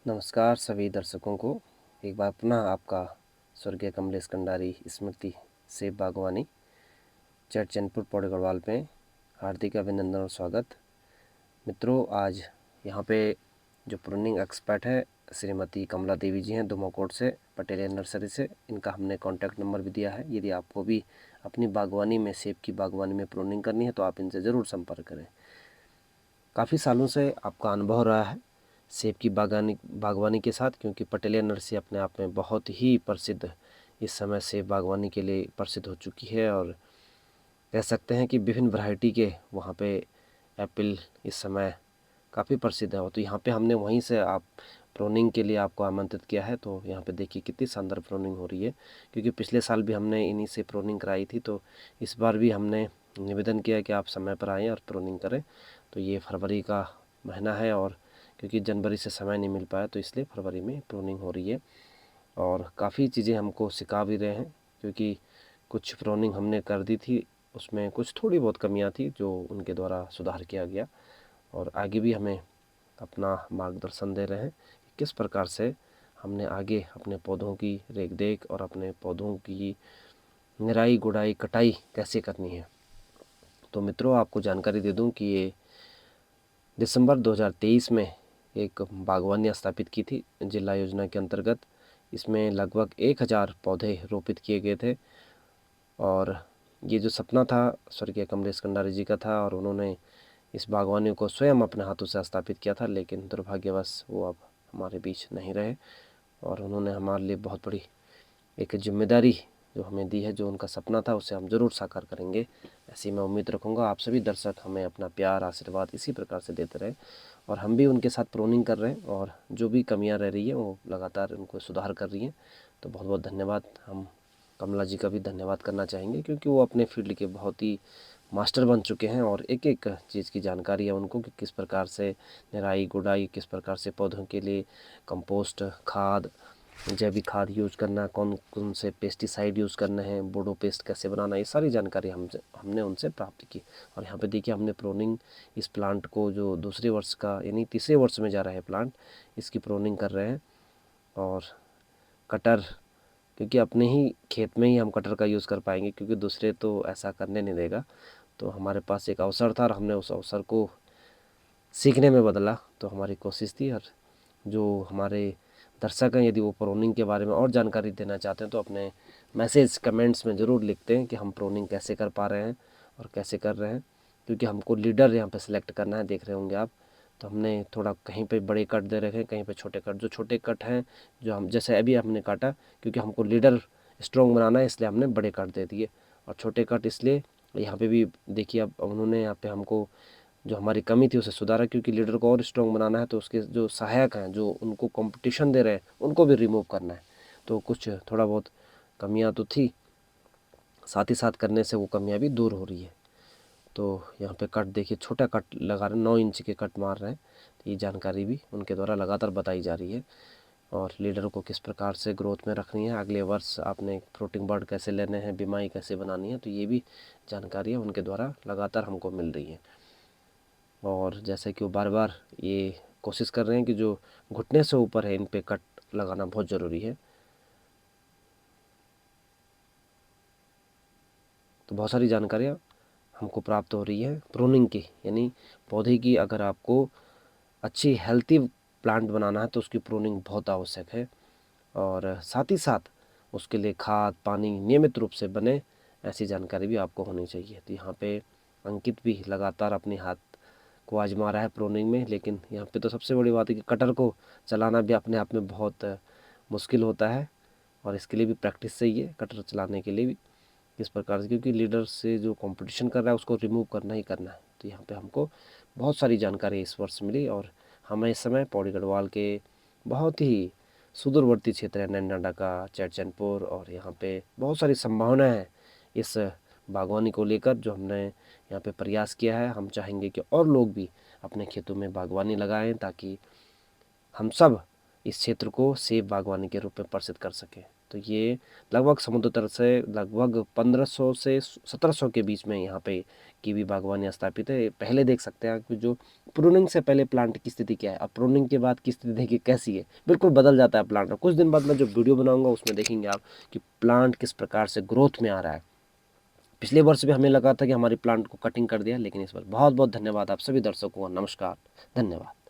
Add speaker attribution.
Speaker 1: नमस्कार सभी दर्शकों को। एक बार पुनः आपका स्वर्गीय कमलेश कंडारी स्मृति सेब बागवानी चैनपुर पौड़ी गढ़वाल में हार्दिक अभिनंदन और स्वागत। मित्रों, आज यहाँ पे जो प्रूनिंग एक्सपर्ट है श्रीमती कमला देवी जी हैं, दुमाकोट से, पटेलिया नर्सरी से। इनका हमने कॉन्टैक्ट नंबर भी दिया है। यदि आपको भी अपनी बागवानी में, सेब की बागवानी में प्रूनिंग करनी है तो आप इनसे ज़रूर संपर्क करें। काफ़ी सालों से आपका अनुभव रहा है सेब की बागवानी के साथ, क्योंकि पटेलिया नर्सरी अपने आप में बहुत ही प्रसिद्ध इस समय सेब बागवानी के लिए प्रसिद्ध हो चुकी है। और कह सकते हैं कि विभिन्न वैरायटी के वहाँ पे एप्पल इस समय काफ़ी प्रसिद्ध है। तो यहाँ पे हमने वहीं से आप प्रूनिंग के लिए आपको आमंत्रित किया है। तो यहाँ पे देखिए कितनी शानदार प्रूनिंग हो रही है, क्योंकि पिछले साल भी हमने इन्हीं से प्रूनिंग कराई थी। तो इस बार भी हमने निवेदन किया कि आप समय पर आएँ और प्रूनिंग करें। तो ये फरवरी का महीना है, और क्योंकि जनवरी से समय नहीं मिल पाया तो इसलिए फरवरी में प्रूनिंग हो रही है। और काफ़ी चीज़ें हमको सिखा भी रहे हैं, क्योंकि कुछ प्रूनिंग हमने कर दी थी, उसमें कुछ थोड़ी बहुत कमियां थी जो उनके द्वारा सुधार किया गया। और आगे भी हमें अपना मार्गदर्शन दे रहे हैं कि किस प्रकार से हमने आगे अपने पौधों की रेख देख और अपने पौधों की निराई गुड़ाई कटाई कैसे करनी है। तो मित्रों, आपको जानकारी दे दूं कि ये दिसंबर 2023 में एक बागवानी स्थापित की थी जिला योजना के अंतर्गत। इसमें लगभग 1000 पौधे रोपित किए गए थे। और ये जो सपना था स्वर्गीय कमलेश कंडारी जी का था, और उन्होंने इस बागवानी को स्वयं अपने हाथों से स्थापित किया था। लेकिन दुर्भाग्यवश वो अब हमारे बीच नहीं रहे, और उन्होंने हमारे लिए बहुत बड़ी एक जिम्मेदारी जो हमें दी है, जो उनका सपना था उसे हम ज़रूर साकार करेंगे, ऐसी मैं उम्मीद रखूँगा। आप सभी दर्शक हमें अपना प्यार आशीर्वाद इसी प्रकार से देते रहें, और हम भी उनके साथ प्रूनिंग कर रहे हैं, और जो भी कमियां रह रही हैं वो लगातार उनको सुधार कर रही हैं। तो बहुत बहुत धन्यवाद। हम कमला जी का भी धन्यवाद करना चाहेंगे, क्योंकि वो अपने फील्ड के बहुत ही मास्टर बन चुके हैं, और एक एक चीज़ की जानकारी है उनको कि किस प्रकार से निराई गुड़ाई, किस प्रकार से पौधों के लिए कंपोस्ट खाद, जैविक खाद यूज़ करना, कौन कौन से पेस्टिसाइड यूज़ करने हैं, बोडो पेस्ट कैसे बनाना, ये सारी जानकारी हमने उनसे प्राप्त की। और यहाँ पे देखिए हमने प्रूनिंग इस प्लांट को, जो दूसरे वर्ष का यानी तीसरे वर्ष में जा रहा है प्लांट, इसकी प्रूनिंग कर रहे हैं। और कटर, क्योंकि अपने ही खेत में ही हम कटर का यूज़ कर पाएंगे, क्योंकि दूसरे तो ऐसा करने नहीं देगा। तो हमारे पास एक अवसर था और हमने उस अवसर को सीखने में बदला। तो हमारी कोशिश थी। और जो हमारे दर्शक हैं, यदि वो प्रूनिंग के बारे में और जानकारी देना चाहते हैं तो अपने मैसेज कमेंट्स में ज़रूर लिखते हैं कि हम प्रूनिंग कैसे कर पा रहे हैं और कैसे कर रहे हैं। क्योंकि हमको लीडर यहाँ पे सिलेक्ट करना है, देख रहे होंगे आप। तो हमने थोड़ा कहीं पे बड़े कट दे रखे हैं, कहीं पे छोटे कट। जो छोटे कट हैं, जो हम जैसे अभी हमने काटा, क्योंकि हमको लीडर स्ट्रॉन्ग बनाना है, इसलिए हमने बड़े कट दे दिए। और छोटे कट इसलिए, यहाँ पे भी देखिए अब उन्होंने यहाँ पे हमको जो हमारी कमी थी उसे सुधारा, क्योंकि लीडर को और स्ट्रॉन्ग बनाना है तो उसके जो सहायक हैं, जो उनको कंपटीशन दे रहे हैं, उनको भी रिमूव करना है। तो कुछ थोड़ा बहुत कमियां तो थी, साथ ही साथ करने से वो कमियां भी दूर हो रही है। तो यहाँ पे कट देखिए, छोटा कट लगा रहे हैं, 9 इंच के कट मार रहे हैं। तो ये जानकारी भी उनके द्वारा लगातार बताई जा रही है। और लीडर को किस प्रकार से ग्रोथ में रखनी है, अगले वर्ष आपने फ्रूटिंग बर्ड कैसे लेने हैं, बीमारी कैसे बनानी है, तो ये भी जानकारियाँ उनके द्वारा लगातार हमको मिल रही हैं। और जैसे कि वो बार बार ये कोशिश कर रहे हैं कि जो घुटने से ऊपर है इन पे कट लगाना बहुत ज़रूरी है। तो बहुत सारी जानकारियाँ हमको प्राप्त हो रही है प्रूनिंग की, यानी पौधे की अगर आपको अच्छी हेल्थी प्लांट बनाना है तो उसकी प्रूनिंग बहुत आवश्यक है। और साथ ही साथ उसके लिए खाद पानी नियमित रूप से बने, ऐसी जानकारी भी आपको होनी चाहिए। तो यहाँ पे अंकित भी लगातार अपने हाथ को आजमा रहा है प्रोनिंग में। लेकिन यहाँ पे तो सबसे बड़ी बात है कि कटर को चलाना भी अपने आप में बहुत मुश्किल होता है, और इसके लिए भी प्रैक्टिस चाहिए कटर चलाने के लिए भी किस प्रकार से, क्योंकि लीडर से जो कंपटीशन कर रहा है उसको रिमूव करना ही करना है। तो यहाँ पे हमको बहुत सारी जानकारी इस वर्ष मिली, और हमें इस समय पौड़ी गढ़वाल के बहुत ही सुदूरवर्ती क्षेत्र है, नैनाडा का, चैनपुर, और यहाँ पे बहुत सारी संभावनाएं हैं इस बागवानी को लेकर, जो हमने यहाँ पे प्रयास किया है। हम चाहेंगे कि और लोग भी अपने खेतों में बागवानी लगाएं, ताकि हम सब इस क्षेत्र को सेब बागवानी के रूप में प्रसिद्ध कर सकें। तो ये लगभग समुद्र तल से लगभग 1500 से 1700 के बीच में यहाँ पे कीवी बागवानी स्थापित है। पहले देख सकते हैं कि जो प्रूनिंग से पहले प्लांट की स्थिति क्या है, अब प्रूनिंग के बाद की स्थिति देखिए कैसी है, बिल्कुल बदल जाता है प्लांट। कुछ दिन बाद मैं जो वीडियो बनाऊंगा उसमें देखेंगे आप कि प्लांट किस प्रकार से ग्रोथ में आ रहा है। पिछले वर्ष भी हमें लगा था कि हमारी प्लांट को कटिंग कर दिया, लेकिन इस बार बहुत बहुत धन्यवाद आप सभी दर्शकों का। नमस्कार, धन्यवाद।